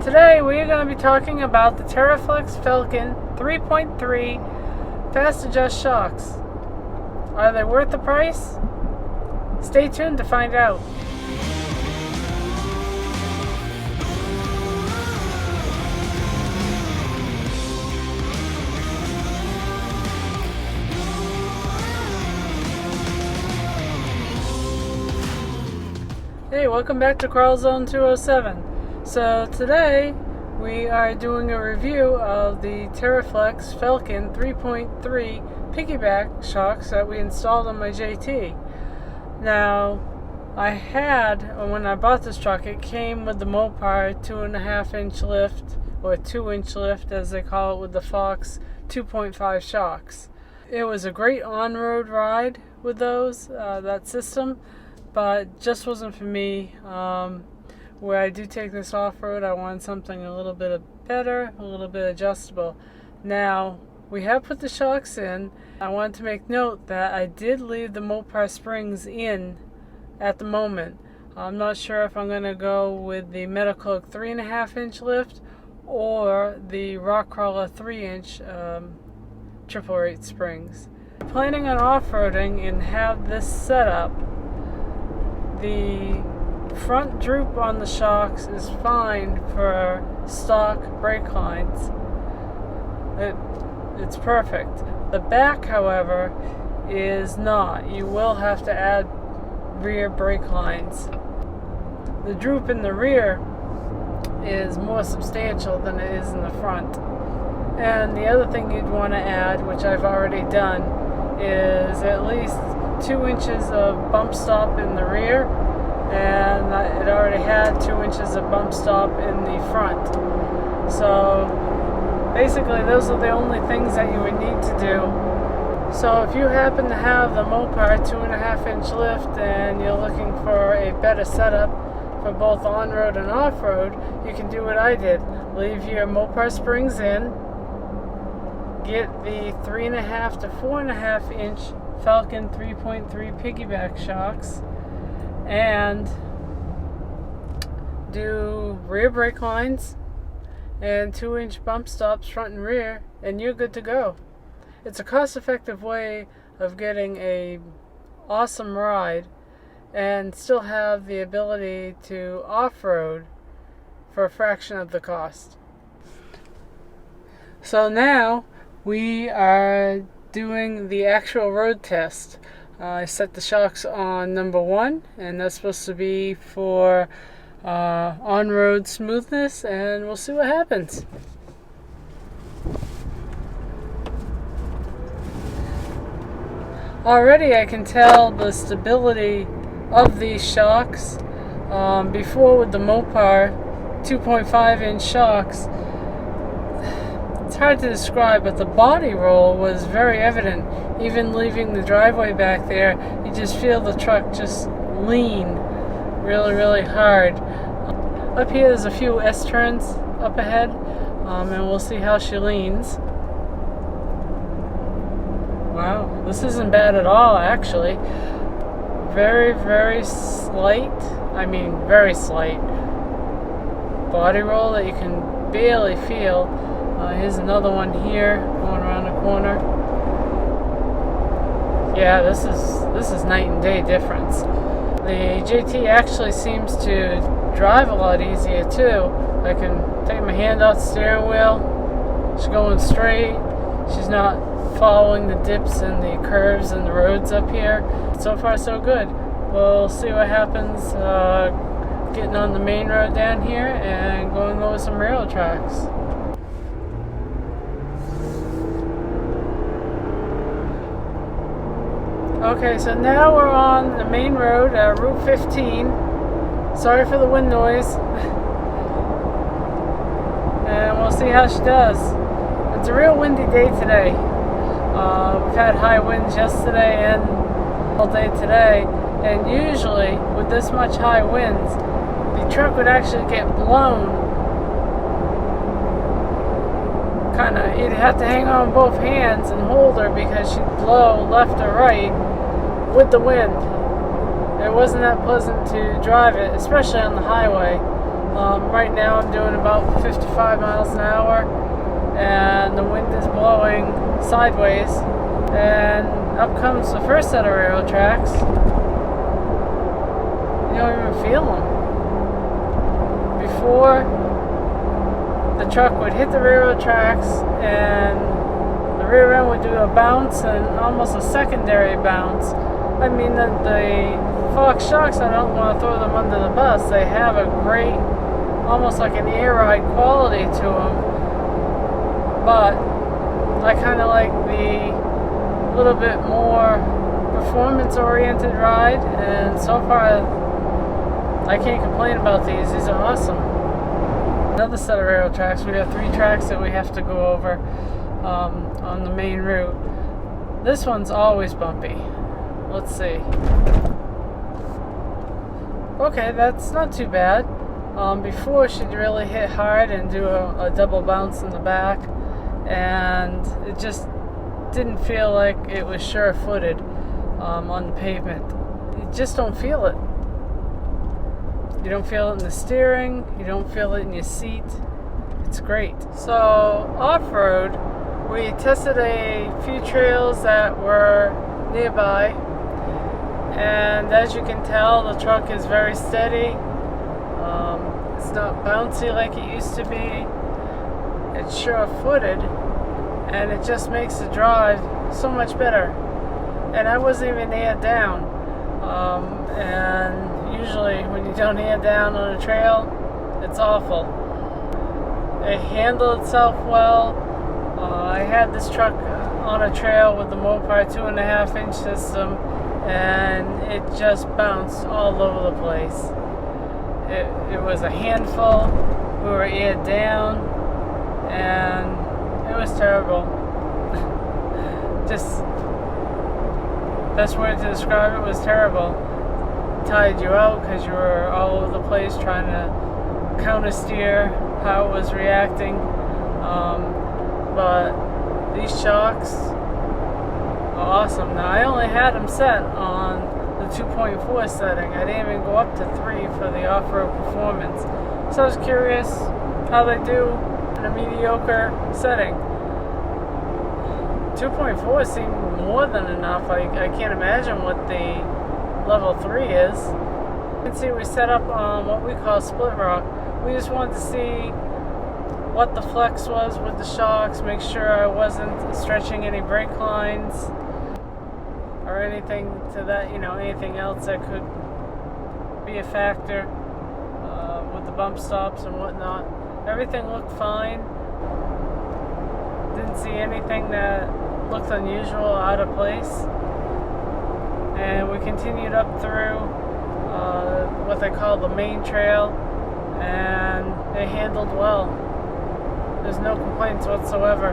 Today we're going to be talking about the Teraflex Falcon 3.3 fast adjust shocks. Are they worth the price? Stay tuned to find out. Hey, welcome back to Crawl Zone 207. So today we are doing a review of the Teraflex Falcon 3.3 Piggyback shocks that we installed on my JT. Now, when I bought this truck, it came with the Mopar 2.5 inch lift, or 2 inch lift as they call it, with the Fox 2.5 shocks. It was a great on-road ride with those, that system, but just wasn't for me. Where I do take this off-road, I want something a little bit better, a little bit adjustable. Now, we have put the shocks in. I wanted to make note that I did leave the Mopar springs in at the moment. I'm not sure if I'm going to go with the Medicoke 3.5 inch lift or the Rockcrawler 3 inch triple rate springs. Planning on off-roading and have this set up. The front droop on the shocks is fine for stock brake lines. It's perfect. The back, however, is not. You will have to add rear brake lines. The droop in the rear is more substantial than it is in the front. And the other thing you'd want to add, which I've already done, is at least 2 inches of bump stop in the rear, and it already had 2 inches of bump stop in the front. So basically those are the only things that you would need to do. So if you happen to have the Mopar 2.5 inch lift and you're looking for a better setup for both on-road and off-road, you can do what I did. Leave your Mopar springs in, get the 3.5 to 4.5 inch Falcon 3.3 Piggyback shocks, and do rear brake lines and 2 inch bump stops front and rear, and you're good to go. It's a cost-effective way of getting a awesome ride and still have the ability to off-road for a fraction of the cost. So now we are doing the actual road test. I set the shocks on number 1, and that's supposed to be for on-road smoothness, and we'll see what happens. Already I can tell the stability of these shocks. Before with the Mopar 2.5 inch shocks, it's hard to describe, but the body roll was very evident. Even leaving the driveway back there, you just feel the truck just lean really, really hard. Up here there's a few S-turns up ahead, and we'll see how she leans. Wow, this isn't bad at all, actually. Very, very slight, very slight body roll that you can barely feel. Here's another one here, going around the corner. Yeah, this is night and day difference. The JT actually seems to drive a lot easier too. I can take my hand off the steering wheel. She's going straight. She's not following the dips and the curves and the roads up here. So far so good. We'll see what happens getting on the main road down here and going over some rail tracks. Okay, so now we're on the main road, Route 15. Sorry for the wind noise. And we'll see how she does. It's a real windy day today. We've had high winds yesterday and all day today. And usually, with this much high winds, the truck would actually get blown. You'd have to hang on both hands and hold her because she'd blow left or right with the wind. It wasn't that pleasant to drive it, especially on the highway. Right now I'm doing about 55 miles an hour, and the wind is blowing sideways, and up comes the first set of railroad tracks. You don't even feel them. Before, the truck would hit the railroad tracks and the rear end would do a bounce and almost a secondary bounce. I mean, the Fox shocks, I don't want to throw them under the bus. They have a great, almost like an air ride quality to them. But I kind of like the little bit more performance-oriented ride, and so far I can't complain about these. These are awesome. Another set of railroad tracks. We have 3 tracks that we have to go over on the main route. This one's always bumpy. Let's see. Okay, that's not too bad. Before, she'd really hit hard and do a double bounce in the back, and it just didn't feel like it was sure-footed on the pavement. You just don't feel it. You don't feel it in the steering, you don't feel it in your seat. It's great. So, off-road, we tested a few trails that were nearby, and as you can tell, the truck is very steady. It's not bouncy like it used to be. It's sure-footed, and it just makes the drive so much better. And I wasn't even aired down. And usually when you don't air down on a trail, it's awful. It handled itself well. I had this truck on a trail with the Mopar 2.5-inch system, and it just bounced all over the place. It was a handful. We were aired down, and it was terrible. Just best word to describe it was terrible. Tired you out because you were all over the place trying to counter steer how it was reacting. But these shocks are awesome. Now, I only had them set on the 2.4 setting. I didn't even go up to 3 for the off-road performance. So I was curious how they do in a mediocre setting. 2.4 seemed more than enough. I can't imagine what the level 3 is. You can see we set up on what we call split rock. We just wanted to see what the flex was with the shocks, make sure I wasn't stretching any brake lines or anything to that, anything else that could be a factor with the bump stops and whatnot. Everything looked fine. Didn't see anything that looked unusual, out of place. And we continued up through what they call the main trail, and it handled well. There's no complaints whatsoever.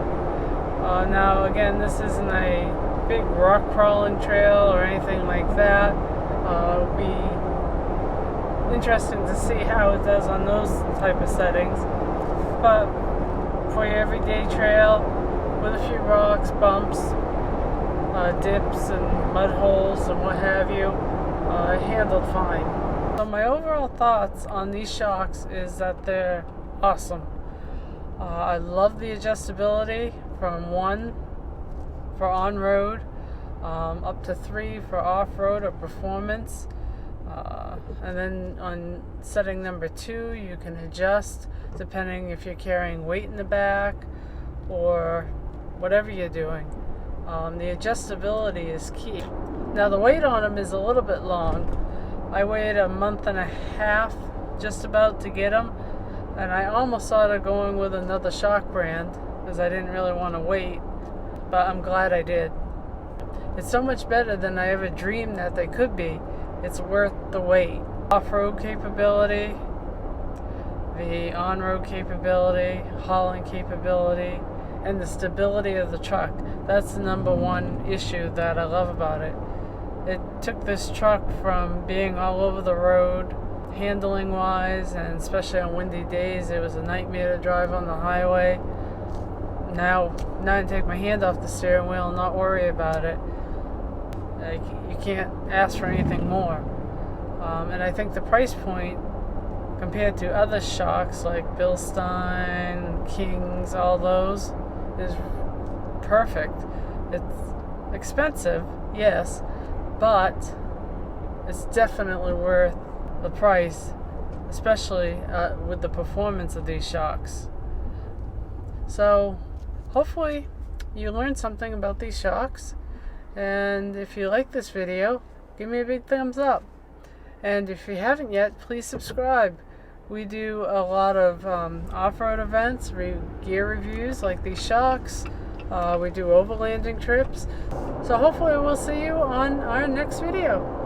Now again, this isn't a big rock crawling trail or anything like that. It'll be interesting to see how it does on those type of settings. But for your everyday trail with a few rocks, bumps, dips and mud holes and what have you, it handled fine. So my overall thoughts on these shocks is that they're awesome. I love the adjustability from 1 for on-road up to 3 for off-road or performance. And then on setting number 2, you can adjust depending if you're carrying weight in the back or whatever you're doing. The adjustability is key. Now the weight on them is a little bit long. I waited a month and a half just about to get them, and I almost thought of going with another shock brand because I didn't really want to wait, but I'm glad I did. It's so much better than I ever dreamed that they could be. It's worth the wait. Off-road capability, the on-road capability, hauling capability, and the stability of the truck. That's the number one issue that I love about it. It took this truck from being all over the road, handling wise, and especially on windy days, it was a nightmare to drive on the highway. Now I can take my hand off the steering wheel and not worry about it. You can't ask for anything more. And I think the price point compared to other shocks like Bilstein, Kings, all those, is perfect. It's expensive, yes, but it's definitely worth the price, especially with the performance of these shocks. So hopefully you learned something about these shocks, and if you like this video, give me a big thumbs up. And if you haven't yet, please subscribe. We do a lot of off-road events, gear reviews like these shocks. We do overlanding trips. So hopefully we'll see you on our next video.